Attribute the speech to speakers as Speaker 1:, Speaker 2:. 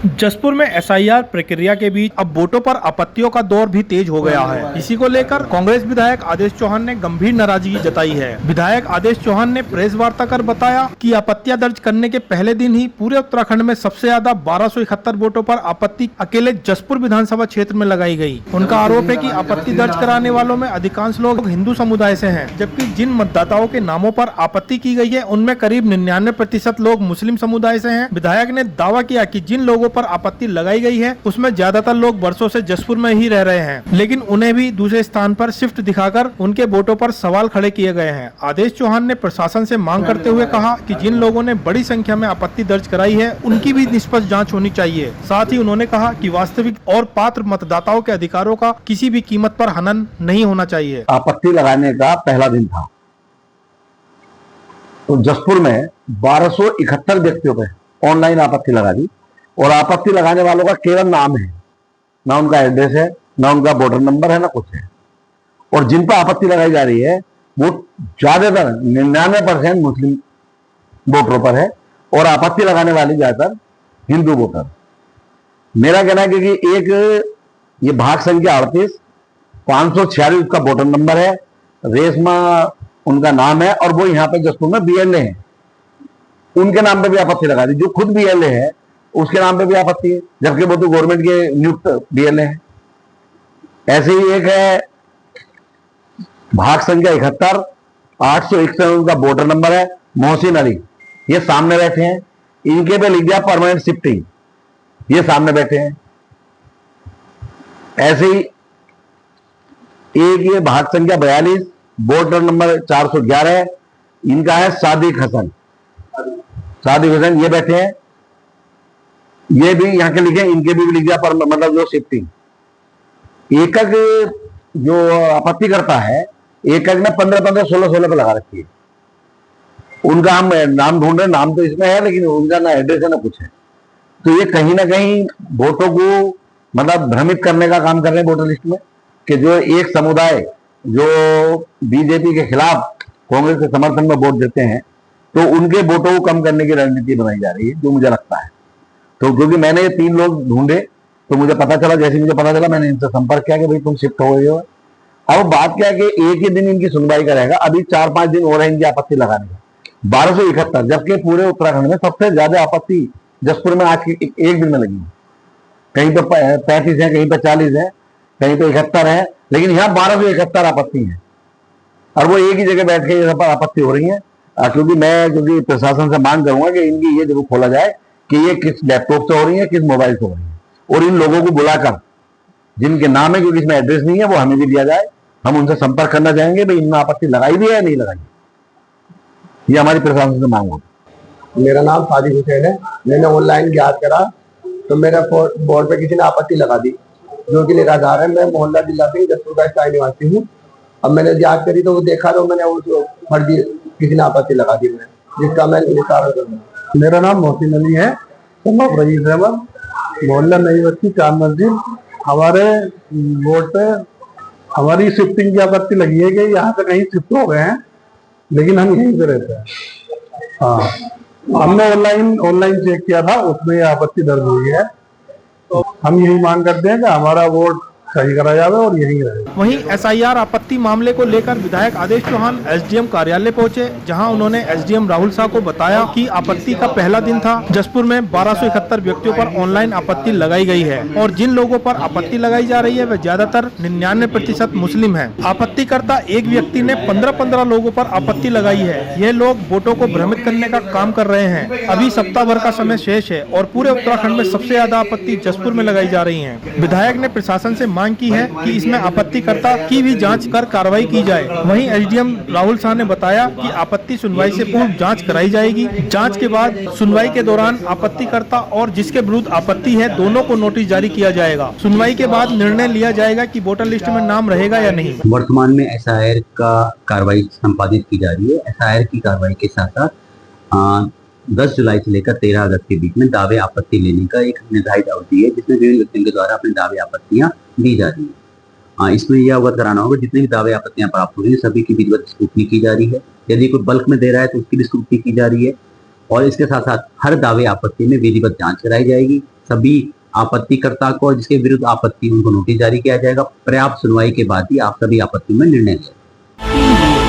Speaker 1: जसपुर में एसआईआर प्रक्रिया के बीच अब वोटों पर आपत्तियों का दौर भी तेज हो गया है। इसी को लेकर कांग्रेस विधायक आदेश चौहान ने गंभीर नाराजगी जताई है। विधायक आदेश चौहान ने प्रेस वार्ता कर बताया कि आपत्तियां दर्ज करने के पहले दिन ही पूरे उत्तराखंड में सबसे ज्यादा 1271 वोटों पर आपत्ति अकेले जसपुर विधानसभा क्षेत्र में लगाई गई। उनका आरोप है कि आपत्ति दर्ज कराने वालों में अधिकांश लोग हिंदू समुदाय से हैं, जबकि जिन मतदाताओं के नामों पर आपत्ति की गई है उनमें करीब 99% लोग मुस्लिम समुदाय से हैं। विधायक ने दावा किया कि जिन लोगों पर आपत्ति लगाई गई है उसमें ज्यादातर लोग वर्षों से जसपुर में ही रह रहे हैं, लेकिन उन्हें भी दूसरे स्थान पर शिफ्ट दिखाकर उनके वोटों पर सवाल खड़े किए गए हैं। आदेश चौहान ने प्रशासन से मांग करते हुए कहा कि जिन लोगों ने बड़ी संख्या में आपत्ति दर्ज कराई है उनकी भी निष्पक्ष जांच होनी चाहिए। साथ ही उन्होंने कहा कि वास्तविक और पात्र मतदाताओं के अधिकारों का किसी भी कीमत पर हनन नहीं होना चाहिए।
Speaker 2: आपत्ति लगाने का पहला दिन था तो जसपुर में 1271 व्यक्तियों पे ऑनलाइन आपत्ति लगा दी और आपत्ति लगाने वालों का केवल नाम है, ना उनका एड्रेस है, ना उनका वोटर नंबर है, ना कुछ है। और जिन पर आपत्ति लगाई जा रही है वो ज्यादातर 99% मुस्लिम वोटरों पर है और आपत्ति लगाने वाली ज्यादातर हिंदू वोटर। मेरा कहना है कि एक ये भाग संख्या 38 546 उसका वोटर नंबर है, रेशमा उनका नाम है और वो यहाँ पे जसपुर में बीएलए है, उनके नाम पे भी आपत्ति लगा दी। जो खुद बीएलए है उसके नाम पे भी आपत्ति है, जबकि वो तो गवर्नमेंट के नियुक्त बीएलए है। ऐसे ही एक है भाग संख्या 71 861 उनका वोटर नंबर है, मोहसिन अली, ये सामने बैठे हैं, इनके पे लिख दिया परमानेंट शिफ्टिंग, ये सामने बैठे हैं। ऐसे ही एक ये भाग संख्या 42 वोटर नंबर 411 है, इनका है सादिक हसन, ये बैठे हैं, ये भी यहाँ के लिखे, इनके भी लिख दिया पर मतलब जो शिफ्टिंग। एकक जो आपत्ति करता है एकक ने 15-15 16 पे लगा रखी है। उनका हम नाम ढूंढ रहे, नाम तो इसमें है लेकिन उनका ना एड्रेस है ना कुछ है। तो ये कहीं ना कहीं वोटों को मतलब भ्रमित करने का काम कर रहे हैं वोटर लिस्ट में, कि जो एक समुदाय जो बीजेपी के खिलाफ कांग्रेस के समर्थन में वोट देते हैं तो उनके वोटों को कम करने की रणनीति बनाई जा रही है, जो मुझे लगता है। तो क्योंकि मैंने ये 3 लोग ढूंढे तो मुझे पता चला, जैसे मुझे पता चला मैंने इनसे संपर्क किया कि भाई तुम शिफ्ट हो गए हो। अब बात क्या है कि एक ही दिन इनकी सुनवाई का रहेगा, अभी 4-5 दिन हो रहे हैं इनकी आपत्ति लगाने का, 1271, जबकि पूरे उत्तराखंड में सबसे ज्यादा आपत्ति जसपुर में आज एक दिन में लगी है। कहीं पे 35 है, कहीं पे 40 है, कहीं पे 71 है, लेकिन यहाँ 1271 आपत्ति है और वो एक ही जगह बैठ के यहाँ पर आपत्ति हो रही है। क्योंकि प्रशासन से मांग करूंगा कि इनकी ये जरूर खोला जाए कि ये किस लैपटॉप से हो रही है, किस मोबाइल से हो रही है, और इन लोगों को बुलाकर जिनके नाम है, क्योंकि इसमें एड्रेस नहीं है, वो हमें भी दिया जाए। हम उनसे संपर्क करना चाहेंगे भाई इनमें आपत्ति लगाई भी है या नहीं लगाई, ये हमारी प्रशासन से मांग होगी।
Speaker 3: मेरा नाम सादिक हुसैन है। मैंने ऑनलाइन ज्ञात करा तो मेरा बोर्ड पे किसी ने आपत्ति लगा दी, जो कि निराधार है। मैं मोहल्ला जिला सिंह जसपुर का स्थायी निवासी हूँ। अब मैंने ज्ञात करी तो वो देखा तो मैंने उसको फर्जी किसी ने आपत्ति लगा दी, जिसका मैं निस्तारण करूँगा।
Speaker 4: मेरा नाम मोहसिन अली है, रईस अहमद, मोहल्ला नई बस्ती 4 मस्जिद। हमारे बोर्ड पे हमारी शिफ्टिंग की आपत्ति लगी है कि यहाँ से कहीं शिफ्ट हो गए हैं, लेकिन हम यहीं पे रहते हैं। हाँ, हमने ऑनलाइन चेक किया था, उसमें ये आपत्ति दर्ज हुई है। तो हम यही मांग करते हैं कि हमारा वोट सही करा जाए और यही रहे।
Speaker 1: वहीं एसआईआर आपत्ति मामले को लेकर विधायक आदेश चौहान एसडीएम कार्यालय पहुंचे, जहां उन्होंने एसडीएम राहुल शाह को बताया कि आपत्ति का पहला दिन था। जसपुर में 1271 व्यक्तियों पर ऑनलाइन आपत्ति लगाई गई है और जिन लोगों पर आपत्ति लगाई जा रही है वे ज्यादातर 99% मुस्लिम है। आपत्तिकर्ता एक व्यक्ति ने 15-15 लोगों पर आपत्ति लगाई है। ये लोग वोटों को भ्रमित करने का काम कर रहे हैं। अभी सप्ताह भर का समय शेष है और पूरे उत्तराखंड में सबसे ज्यादा आपत्ति जसपुर में लगाई जा रही है। विधायक ने प्रशासन से मांग की है कि इसमें आपत्तिकर्ता की भी जांच कर कार्रवाई की जाए। वहीं एसडीएम राहुल शाह ने बताया कि आपत्ति सुनवाई से पूर्व जांच कराई जाएगी। जांच के बाद सुनवाई के दौरान आपत्तिकर्ता और जिसके विरुद्ध आपत्ति है दोनों को नोटिस जारी किया जाएगा। सुनवाई के बाद निर्णय लिया जाएगा कि वोटर लिस्ट में नाम रहेगा या नहीं।
Speaker 5: वर्तमान में एसआईआर का कार्रवाई संपादित की जा रही है। एसआईआर की कार्रवाई के साथ साथ 10 जुलाई से लेकर 13 अगस्त के बीच में दावे आपत्ति लेने का एक निर्धारित अवधि है, जिसमें विभिन्न व्यक्तियों के द्वारा अपने दावे आपत्तियां दी जा रही है। इसमें यह अवगत कराना होगा जितने भी दावे आपत्तियां प्राप्त हो रही है सभी की विधिवत स्क्रूटनी की जा रही है। यदि कोई बल्क में दे रहा है तो उसकी भी स्क्रूटनी की जा रही है और इसके साथ साथ हर दावे आपत्ति में विधिवत जांच कराई जाएगी। सभी आपत्तिकर्ता को और जिसके विरुद्ध आपत्ति उनको नोटिस जारी किया जाएगा। पर्याप्त सुनवाई के बाद ही आप सभी आपत्तियों में निर्णय लें।